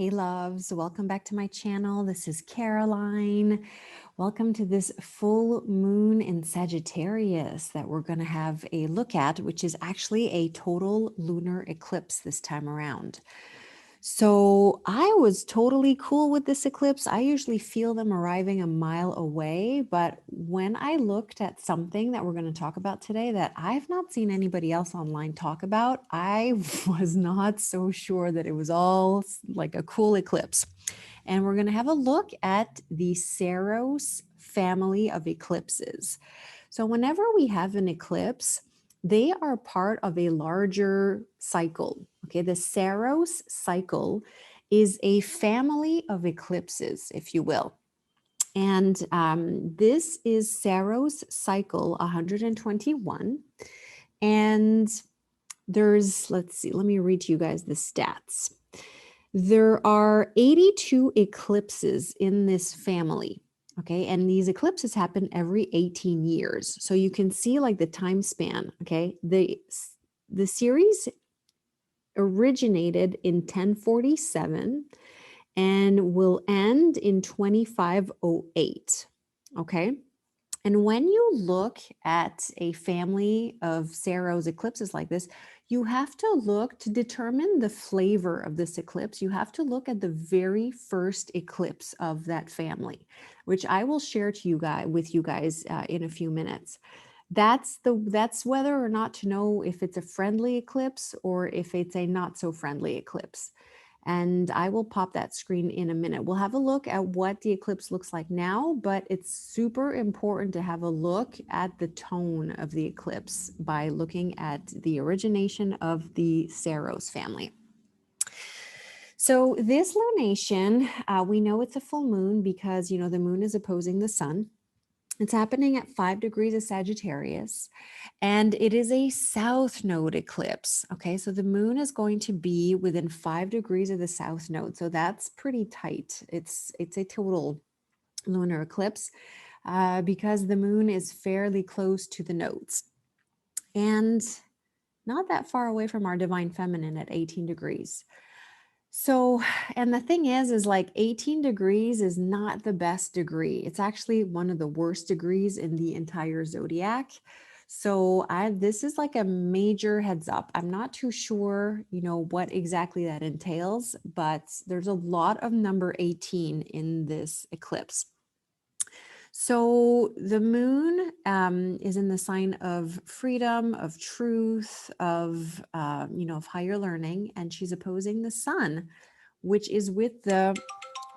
Hey loves, welcome back to my channel. This is Caroline. Welcome to this full moon in Sagittarius that we're going to have a look at, which is actually a total lunar eclipse this time around. So I was totally cool with this eclipse. I usually feel them arriving a mile away, but when I looked at something that we're going to talk about today that I've not seen anybody else online talk about, I was not so sure that it was all like a cool eclipse. And we're going to have a look at the Saros family of eclipses. So whenever we have an eclipse, they are part of a larger cycle. Okay, the Saros cycle is a family of eclipses, if you will. And this is Saros cycle 121. And there's, let's see, let me read to you guys the stats. There are 82 eclipses in this family. Okay, and these eclipses happen every 18 years. So you can see like the time span. Okay, the series originated in 1047 and will end in 2508. Okay. And when you look at a family of Saros eclipses like this, you have to look to determine the flavor of this eclipse. You have to look at the very first eclipse of that family, which I will share to you guys with you guys in a few minutes. That's whether or not to know if it's a friendly eclipse or if it's a not so friendly eclipse. And I will pop that screen in a minute. We'll have a look at what the eclipse looks like now, but it's super important to have a look at the tone of the eclipse by looking at the origination of the Saros family. So this lunation, we know it's a full moon because, the moon is opposing the sun. It's happening at 5 degrees of Sagittarius, and it is a south node eclipse. Okay, so the moon is going to be within 5 degrees of the south node. So that's pretty tight. It's a total lunar eclipse because the moon is fairly close to the nodes and not that far away from our divine feminine at 18 degrees. So, and the thing is like 18 degrees is not the best degree. It's actually one of the worst degrees in the entire zodiac. So this is like a major heads up. I'm not too sure, what exactly that entails, but there's a lot of number 18 in this eclipse. So the moon is in the sign of freedom, of truth, of higher learning, and she's opposing the sun, which is with the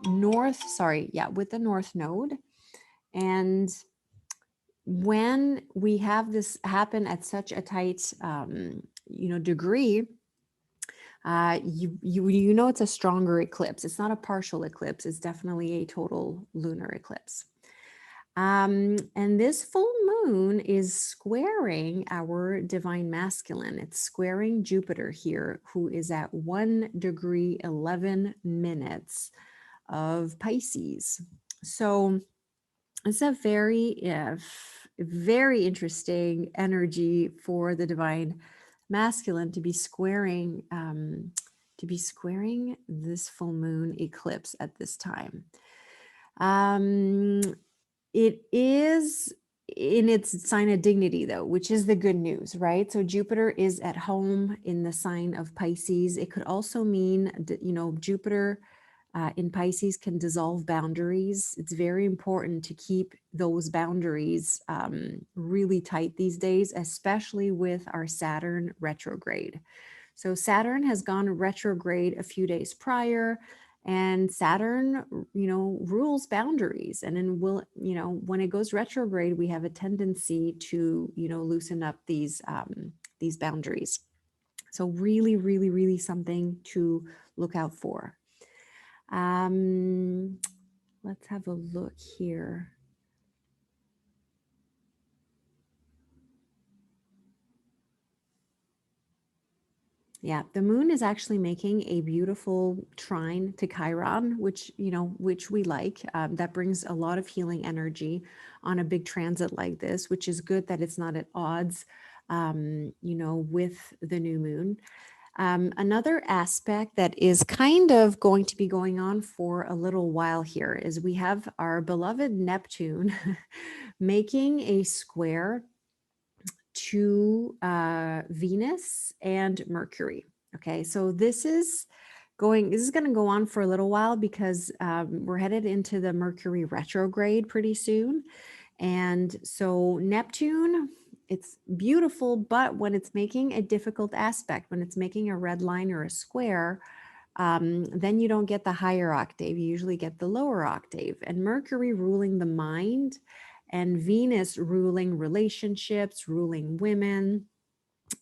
with the north node. And when we have this happen at such a tight, degree, it's a stronger eclipse. It's not a partial eclipse. It's definitely a total lunar eclipse. And this full moon is squaring our divine masculine. It's squaring Jupiter here, who is at 1 degree 11 minutes of Pisces. So it's a very, very interesting energy for the divine masculine to be squaring this full moon eclipse at this time. It is in its sign of dignity, though, which is the good news, right? So Jupiter is at home in the sign of Pisces. It could also mean, Jupiter in Pisces can dissolve boundaries. It's very important to keep those boundaries really tight these days, especially with our Saturn retrograde. So Saturn has gone retrograde a few days prior. And Saturn, rules boundaries. And then when it goes retrograde, we have a tendency to, loosen up these boundaries. So really, really, really something to look out for. Let's have a look here. Yeah, the moon is actually making a beautiful trine to Chiron, which we like. That brings a lot of healing energy on a big transit like this, which is good that it's not at odds, with the new moon. Another aspect that is kind of going to be going on for a little while here is we have our beloved Neptune making a square to Venus and Mercury. Okay, so this is going to go on for a little while because we're headed into the Mercury retrograde pretty soon. And so Neptune, it's beautiful, but when it's making a difficult aspect, when it's making a red line or a square, then you don't get the higher octave. You usually get the lower octave. And Mercury ruling the mind and Venus ruling relationships, ruling women.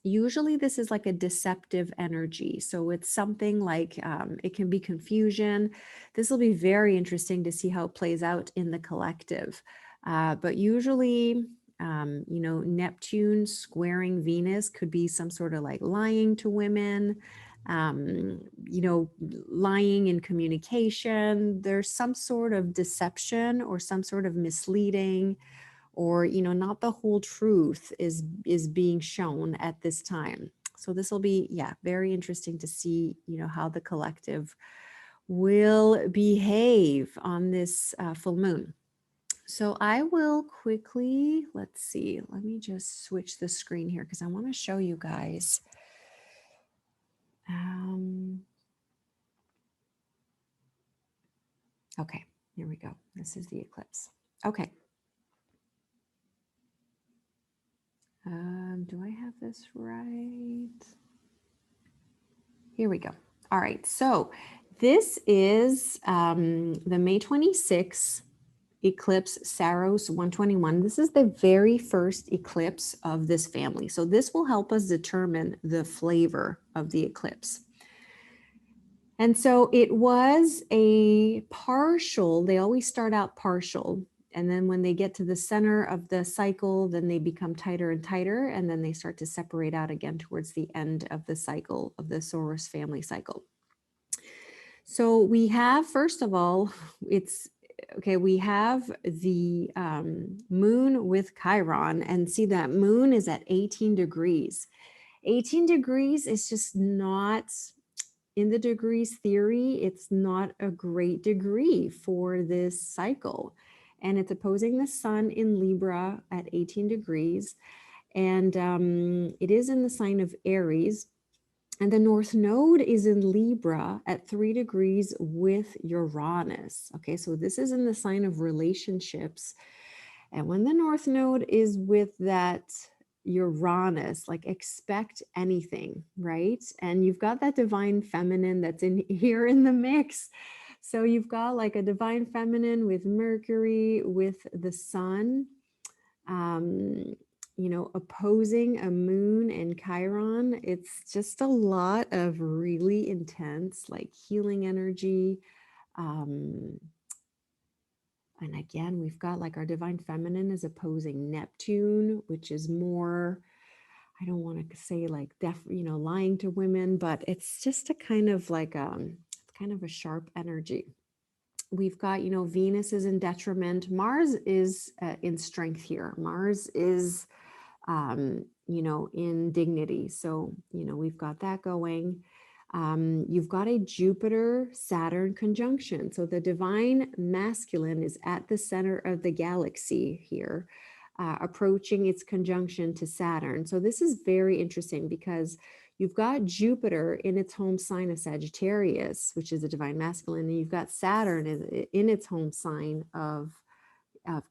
Usually this is like a deceptive energy. So it's something like it can be confusion. This will be very interesting to see how it plays out in the collective. But usually, Neptune squaring Venus could be some sort of like lying to women, lying in communication. There's some sort of deception or some sort of misleading, or not the whole truth is being shown at this time. So this will be very interesting to see how the collective will behave on this full moon. So I will quickly, let me just switch the screen here because I want to show you guys. Okay, here we go. This is the eclipse. Okay. Do I have this right? Here we go. All right, so this is the May 26th eclipse, Saros 121. This is the very first eclipse of this family. So this will help us determine the flavor of the eclipse. And so it was a partial, they always start out partial. And then when they get to the center of the cycle, then they become tighter and tighter. And then they start to separate out again towards the end of the cycle of the Saros family cycle. So we have, first of all, we have the moon with Chiron, and see that moon is at 18 degrees. 18 degrees is just not, in the degrees theory, it's not a great degree for this cycle. And it's opposing the sun in Libra at 18 degrees. And it is in the sign of Aries. And the North Node is in Libra at 3 degrees with Uranus. Okay, so this is in the sign of relationships. And when the North Node is with that Uranus, like expect anything, right? And you've got that divine feminine that's in here in the mix. So you've got like a divine feminine with Mercury, with the sun, opposing a moon and Chiron. It's just a lot of really intense, like healing energy. And again, we've got like our divine feminine is opposing Neptune, which is more, I don't want to say like lying to women, but it's just a kind of like it's kind of a sharp energy. We've got, Venus is in detriment. Mars is in strength here. Mars is, in dignity. So, we've got that going. You've got a Jupiter-Saturn conjunction. So the divine masculine is at the center of the galaxy here, approaching its conjunction to Saturn. So this is very interesting because you've got Jupiter in its home sign of Sagittarius, which is a divine masculine, and you've got Saturn in its home sign of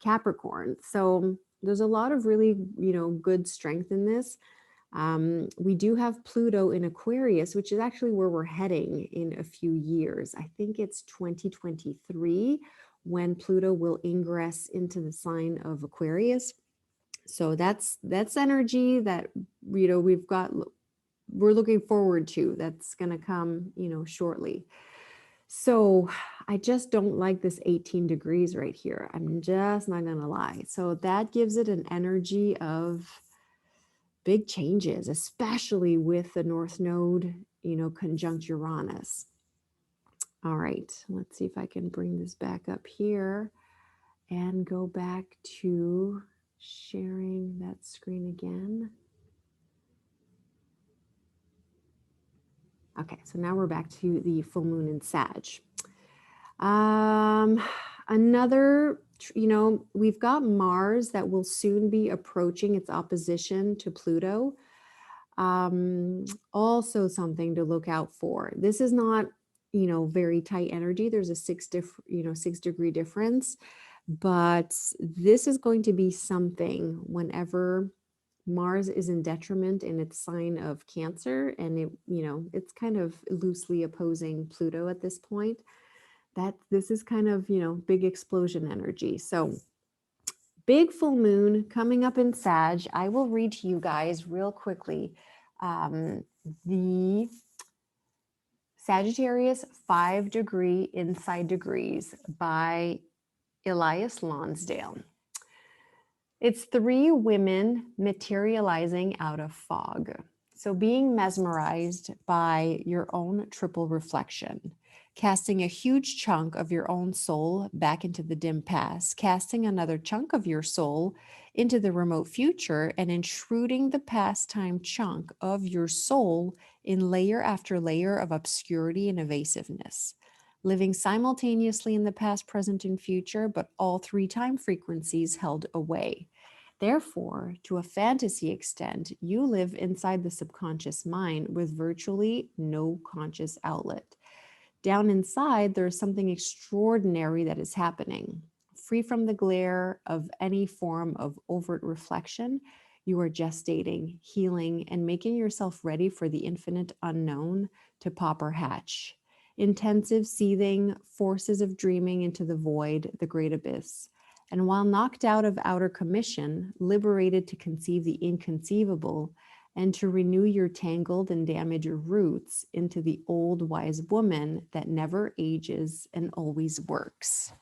Capricorn. So there's a lot of really, good strength in this. We do have Pluto in Aquarius, which is actually where we're heading in a few years. I think it's 2023 when Pluto will ingress into the sign of Aquarius. So that's energy that, we're looking forward to. That's going to come, shortly. So I just don't like this 18 degrees right here. I'm just not going to lie. So that gives it an energy of big changes, especially with the North Node, conjunct Uranus. All right, let's see if I can bring this back up here and go back to sharing that screen again. Okay, so now we're back to the full moon in Sag. Another, we've got Mars that will soon be approaching its opposition to Pluto. Also something to look out for. This is not, very tight energy. There's a 6-degree difference, but this is going to be something whenever Mars is in detriment in its sign of Cancer, and it's kind of loosely opposing Pluto at this point. That this is kind of, big explosion energy. So big full moon coming up in Sag. I will read to you guys real quickly the Sagittarius 5-degree inside degrees by Elias Lonsdale. It's 3 women materializing out of fog. So being mesmerized by your own triple reflection, casting a huge chunk of your own soul back into the dim past, casting another chunk of your soul into the remote future, and intruding the past time chunk of your soul in layer after layer of obscurity and evasiveness. Living simultaneously in the past, present, and future, but all 3 time frequencies held away. Therefore, to a fantasy extent, you live inside the subconscious mind with virtually no conscious outlet. Down inside, there is something extraordinary that is happening. Free from the glare of any form of overt reflection, you are gestating, healing, and making yourself ready for the infinite unknown to pop or hatch. Intensive, seething forces of dreaming into the void, the great abyss. And while knocked out of outer commission, liberated to conceive the inconceivable, and to renew your tangled and damaged roots into the old wise woman that never ages and always works.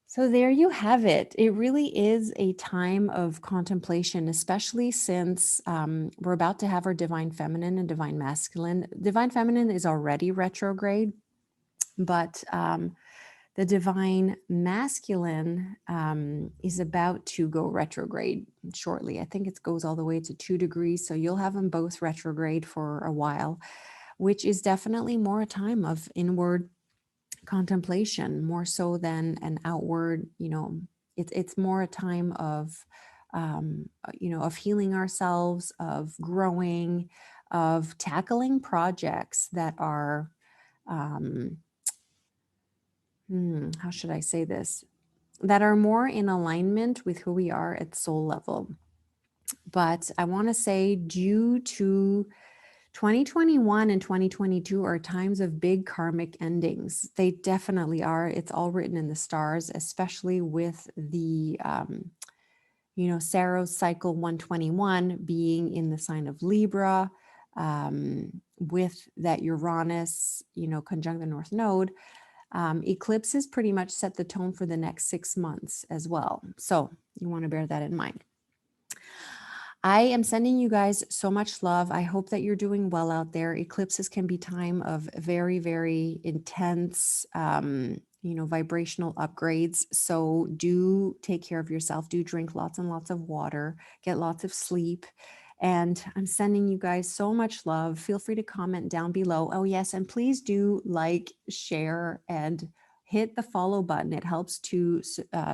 So there you have it. It really is a time of contemplation, especially since we're about to have our divine feminine and divine masculine. Divine feminine is already retrograde, but the divine masculine is about to go retrograde shortly. I think it goes all the way to 2 degrees. So you'll have them both retrograde for a while, which is definitely more a time of inward contemplation, more so than an outward, it's more a time of, of healing ourselves, of growing, of tackling projects that are, how should I say this? That are more in alignment with who we are at soul level. But I want to say, due to 2021 and 2022 are times of big karmic endings. They definitely are. It's all written in the stars, especially with the, Saros cycle 121 being in the sign of Libra, with that Uranus, conjunct the North Node. Eclipses pretty much set the tone for the next 6 months as well. So you want to bear that in mind. I am sending you guys so much love. I hope that you're doing well out there. Eclipses can be time of very, very intense, vibrational upgrades. So do take care of yourself. Do drink lots and lots of water. Get lots of sleep. And I'm sending you guys so much love. Feel free to comment down below. Oh, yes. And please do like, share, and hit the follow button. It helps to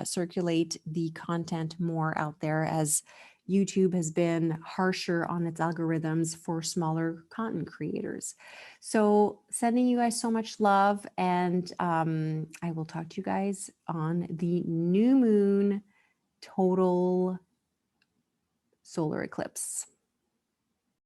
circulate the content more out there, as YouTube has been harsher on its algorithms for smaller content creators. So sending you guys so much love, and I will talk to you guys on the new moon total solar eclipse.